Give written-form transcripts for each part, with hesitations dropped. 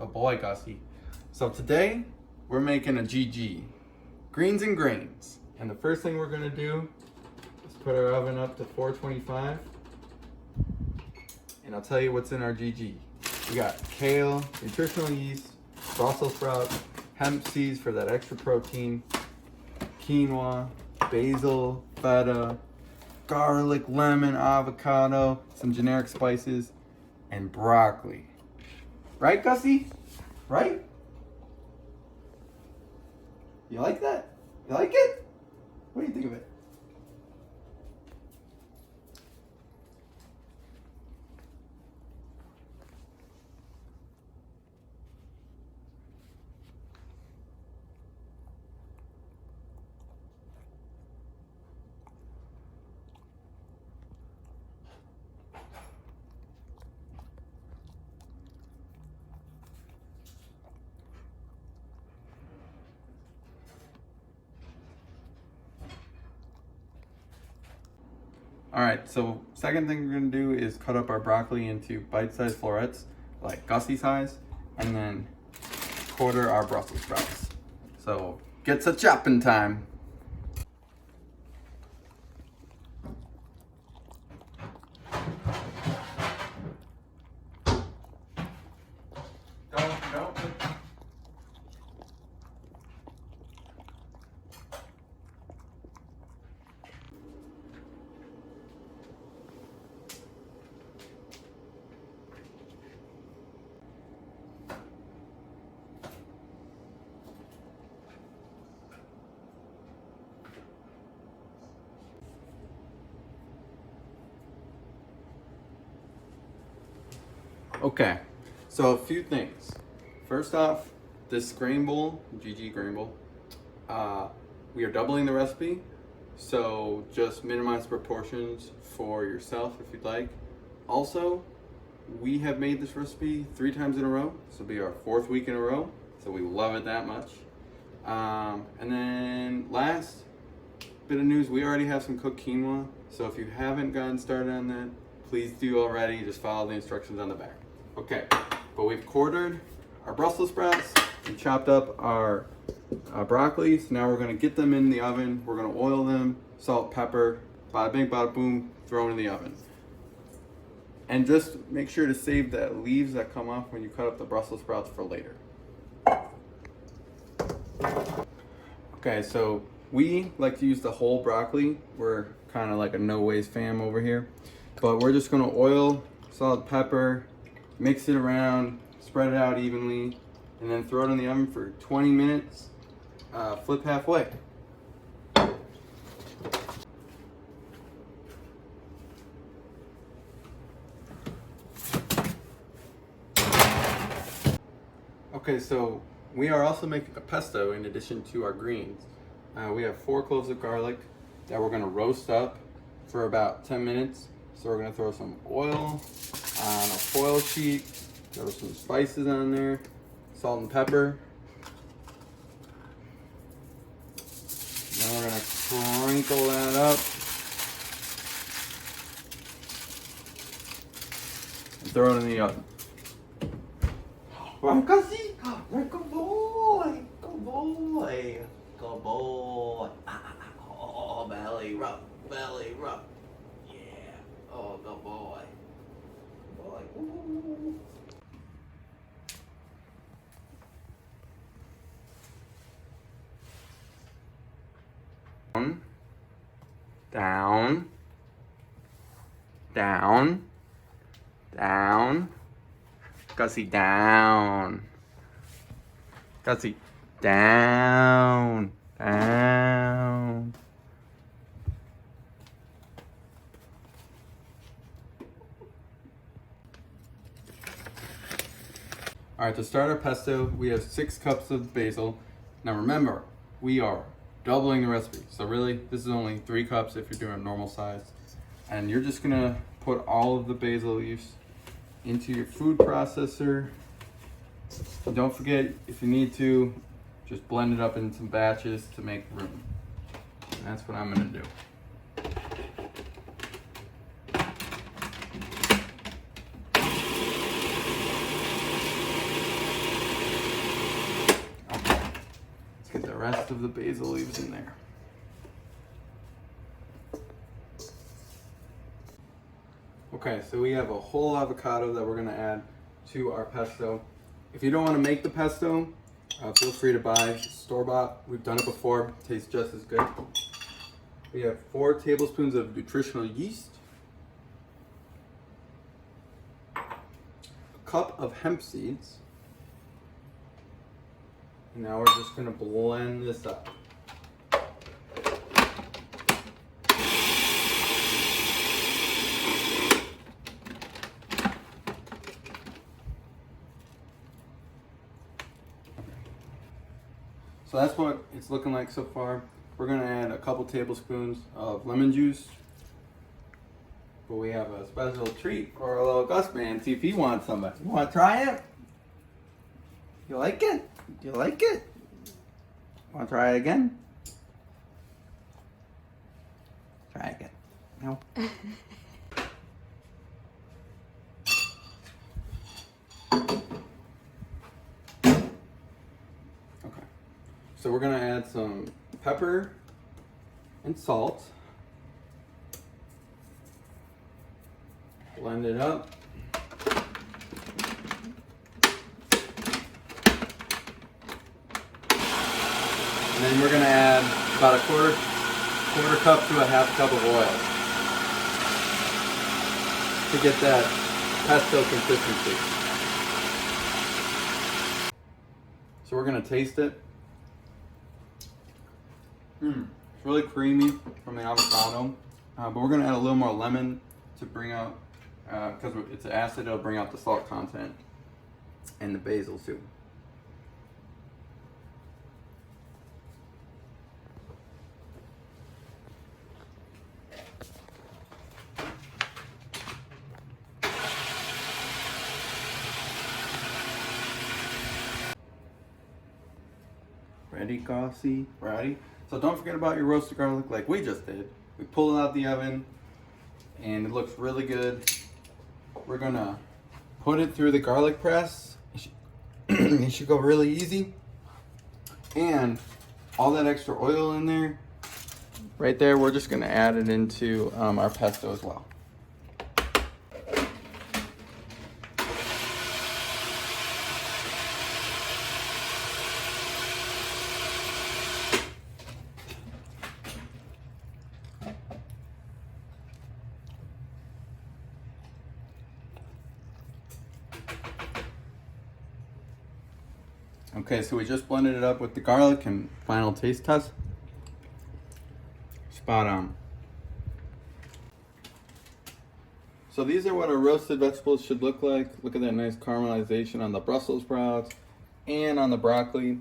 Good boy, Gussie. So today, we're making a GG. Greens and grains. And the first thing we're gonna do is put our oven up to 425. And I'll tell you what's in our GG. We got kale, nutritional yeast, Brussels sprouts, hemp seeds for that extra protein, quinoa, basil, feta, garlic, lemon, avocado, some generic spices, and broccoli. Right, Gussie? Right? You like that? You like it? What do you think of it? All right, so second thing we're gonna do is cut up our broccoli into bite-sized florets, like Gussie size, and then quarter our Brussels sprouts. So get to chopping time. Don't. Okay, so a few things. First off, this grain bowl, GG grain bowl, we are doubling the recipe, so just minimize proportions for yourself if you'd like. Also, we have made this recipe 3 times in a row. This will be our 4th week in a row, so we love it that much. And then last bit of news, we already have some cooked quinoa, so if you haven't gotten started on that, please do already. Just follow the instructions on the back. Okay, but we've quartered our Brussels sprouts and chopped up our broccoli. So now we're gonna get them in the oven. We're gonna oil them, salt, pepper, bada bing, bada boom, throw it in the oven. And just make sure to save the leaves that come off when you cut up the Brussels sprouts for later. Okay, so we like to use the whole broccoli. We're kind of like a no waste fam over here. But we're just gonna oil, salt, pepper, mix it around, spread it out evenly, and then throw it in the oven for 20 minutes, flip halfway. Okay, so we are also making a pesto in addition to our greens. We have 4 cloves of garlic that we're gonna roast up for about 10 minutes. So we're gonna throw some oil on a foil sheet, throw some spices on there, salt and pepper. Then we're gonna sprinkle that up and throw it in the oven. Right, Gussie? Right, good boy, good boy, good boy. Oh, belly rub, belly rub. Oh, good boy. Boy. Ooh. Down. Down. Down. Gussie, down. Gussie, down. Down. All right, to start our pesto, we have 6 cups of basil. Now remember, we are doubling the recipe. So really, this is only 3 cups if you're doing normal size. And you're just gonna put all of the basil leaves into your food processor. And don't forget, if you need to, just blend it up in some batches to make room. And that's what I'm gonna do. rest of the basil leaves in there. Okay, so we have a whole avocado that we're gonna add to our pesto. If you don't wanna make the pesto, feel free to buy store-bought. We've done it before, tastes just as good. We have 4 tablespoons of nutritional yeast, a cup of hemp seeds, and now we're just gonna blend this up. So that's what it's looking like so far. We're gonna add a couple tablespoons of lemon juice. But we have a special treat for our little Gus man. See if he wants some. You wanna try it? You like it? You like it? Wanna try it again? Try it again. No? So we're gonna add some pepper and salt. Blend it up. And then we're gonna add about a quarter cup to a half cup of oil to get that pesto consistency. So we're gonna taste it. It's really creamy from the avocado, but we're gonna add a little more lemon to bring out, because it's acid, it'll bring out the salt content and the basil too. Ready, Gossie? Ready? So don't forget about your roasted garlic like we just did. We pulled it out the oven and it looks really good. We're gonna put it through the garlic press. It should go really easy. And all that extra oil in there, right there, we're just gonna add it into our pesto as well. Okay, so we just blended it up with the garlic and final taste test. Spot on. So these are what our roasted vegetables should look like. Look at that nice caramelization on the Brussels sprouts and on the broccoli.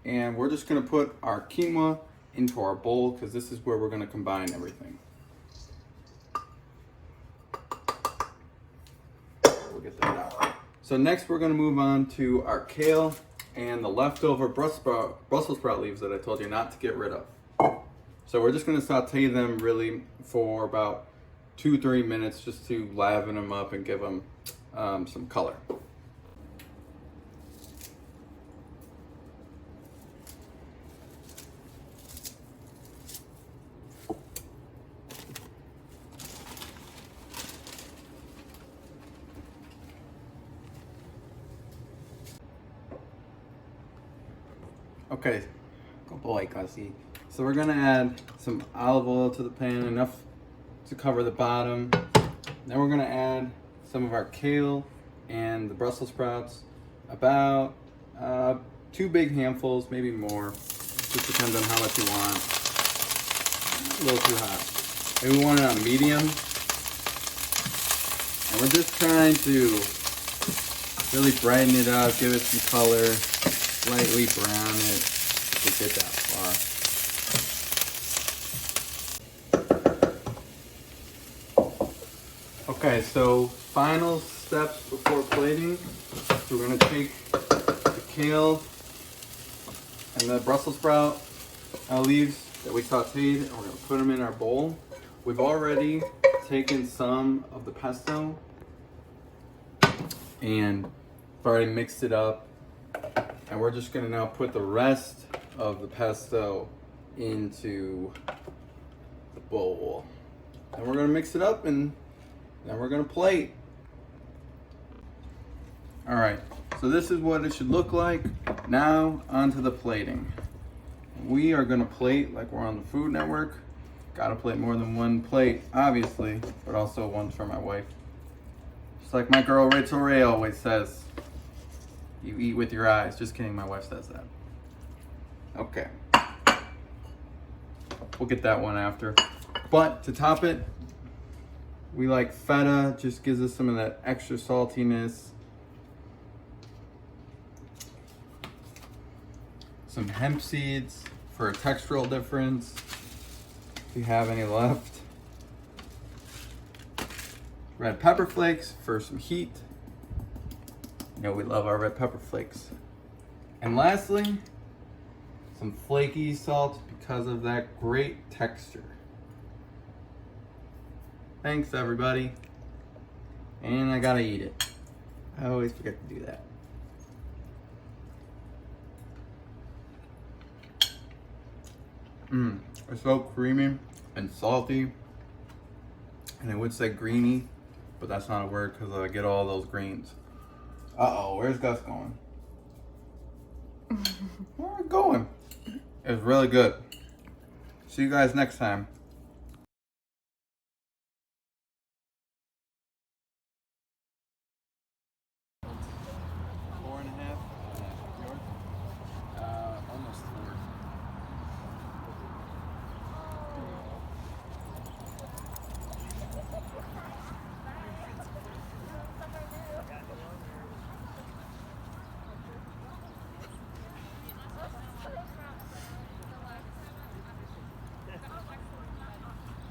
And we're just gonna put our quinoa into our bowl because this is where we're gonna combine everything. We'll get that out. So next we're gonna move on to our kale and the leftover Brussels sprout leaves that I told you not to get rid of. So we're just gonna saute them really for about 2-3 minutes just to liven them up and give them some color. Okay, good boy, Gussie. So we're gonna add some olive oil to the pan, enough to cover the bottom. Then we're gonna add some of our kale and the Brussels sprouts, about 2 big handfuls, maybe more. Just depends on how much you want. A little too hot. Maybe we want it on medium. And we're just trying to really brighten it up, give it some color, slightly brown it to get that far. Okay, so final steps before plating. So we're gonna take the kale and the Brussels sprout leaves that we sauteed, and we're gonna put them in our bowl. We've already taken some of the pesto and already mixed it up. And we're just gonna now put the rest of the pesto into the bowl. And we're gonna mix it up and then we're gonna plate. All right, so this is what it should look like. Now onto the plating. We are gonna plate like we're on the Food Network. Gotta plate more than one plate, obviously, but also one for my wife. Just like my girl Rachel Ray always says, you eat with your eyes. Just kidding, my wife says that. Okay. We'll get that one after. But to top it, we like feta, just gives us some of that extra saltiness. Some hemp seeds for a textural difference, if you have any left. Red pepper flakes for some heat. You know we love our red pepper flakes. And lastly, some flaky salt because of that great texture. Thanks everybody. And I gotta eat it. I always forget to do that. It's so creamy and salty. And I would say greeny, but that's not a word because I get all those greens. Uh-oh, where's Gus going? Where are we going? It's really good. See you guys next time.